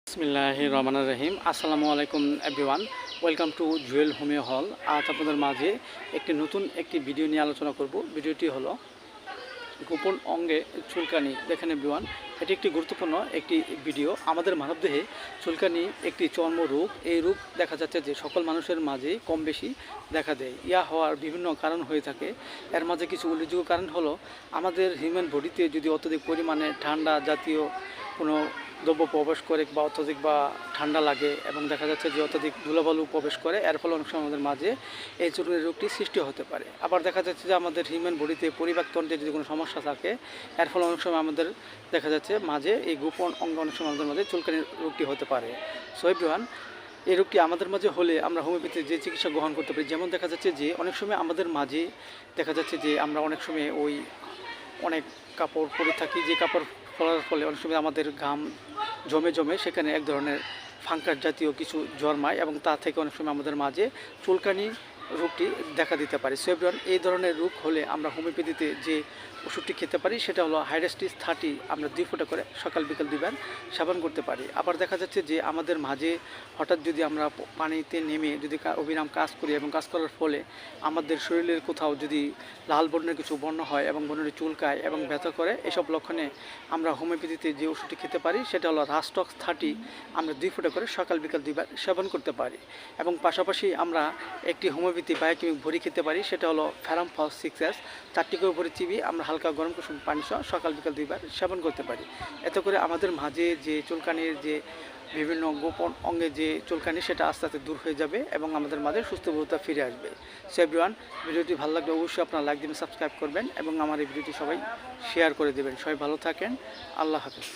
বিসমিল্লাহির রহমানির রহিম। আসসালামু আলাইকুম everyone, welcome to Jewel homeo হল। আজ আপনাদের মাঝে নতুন একটি ভিডিও নিয়ে আলোচনা করব। ভিডিওটি হলো গোপন অঙ্গে চুলকানি। দেখেন এভরিওয়ান, এটি একটি গুরুত্বপূর্ণ একটি ভিডিও। আমাদের মানবদেহে চুলকানি একটি চর্মরোগ। এই রোগ দেখা যাচ্ছে যে সকল মানুষের মাঝে কম বেশি দেখা দেয়। ইয়া হওয়ার বিভিন্ন কারণ হয়ে থাকে। এর মাঝে কিছু উল্লেখযোগ্য কারণ হলো আমাদের হিউম্যান বডিতে যদি অত্যধিক পরিমাণে ঠান্ডা জাতীয় কোনো দ্রব্য প্রবেশ করে বা অত্যধিক ঠান্ডা লাগে, এবং দেখা যাচ্ছে যে অত্যধিক ধুলাবালু প্রবেশ করে, এর ফলে অনেক সময় আমাদের মাঝে এই চুলকানির রোগটি সৃষ্টি হতে পারে। আবার দেখা যাচ্ছে যে আমাদের হিউম্যান বডিতে পরিপাকতন্ত্রে যদি কোনো সমস্যা থাকে, এর ফলে অনেক সময় আমাদের দেখা যাচ্ছে মাঝে এই গোপন অঙ্গ অনেক সময় আমাদের মাঝে চুলকানির রোগটি হতে পারে। সো এভরিওয়ান, এই রোগটি আমাদের মাঝে হলে আমরা হোমিওপ্যাথি যে চিকিৎসা গ্রহণ করতে পারি। যেমন দেখা যাচ্ছে যে অনেক সময় আমাদের মাঝে দেখা যাচ্ছে যে আমরা অনেক সময় অনেক কাপড় পরে থাকি, যে কাপড় পরার ফলে অনেক সময় আমাদের ঘাম জমে জমে সেখানে এক ধরনের ফাঙ্কাস জাতীয় কিছু জন্মায়, এবং তা থেকে অনেক সময় আমাদের মাঝে চুলকানি রোগটি দেখা দিতে পারে। সো এভরিওয়ান, এই ধরনের রোগ হলে আমরা হোমিওপ্যাথিতে যে ওষুধটি খেতে পারি সেটা হলো হাইড্রাস্টিস 30। আমরা 2 ফোঁটা করে সকাল বিকাল 2 বার সেবন করতে পারি। আবার দেখা যাচ্ছে যে আমাদের মাঝে হঠাৎ যদি আমরা পানিতে নেমে যদি অবিরাম কাজ করি, এবং কাজ করার ফলে আমাদের শরীরের কোথাও যদি লাল বর্ণের কিছু বর্ণ হয় এবং বর্ণের চুলকায় এবং ব্যথা করে, এসব লক্ষণে আমরা হোমিওপ্যাথিতে যে ওষুধটি খেতে পারি সেটা হলো রাস্টক্স 30। আমরা 2 ফোঁটা করে সকাল বিকাল 2 বার সেবন করতে পারি। এবং পাশাপাশি আমরা একটি হোমিওপ্যাথি বায়োকেমিক ভরি খেতে পারি, সেটা হলো ফেরামফস 6S। 4টি করে ভরি চিবিয়ে আমরা হালকা গরম কুসুম পানি সহ সকাল বিকাল 2 বার সেবন করতে পারি। এতে করে আমাদের মাঝে যে চুলকানির যে বিভিন্ন গোপন অঙ্গে যে চুলকানি সেটা আস্তে আস্তে দূর হয়ে যাবে এবং আমাদের মাঝে সুস্থবোধতা ফিরে আসবে। সো এভরিওয়ান, ভিডিওটি ভালো লাগলে অবশ্যই আপনারা লাইক দিবেন, সাবস্ক্রাইব করবেন, এবং আমার এই ভিডিওটি সবাই শেয়ার করে দেবেন। সবাই ভালো থাকেন। আল্লাহ হাফেজ।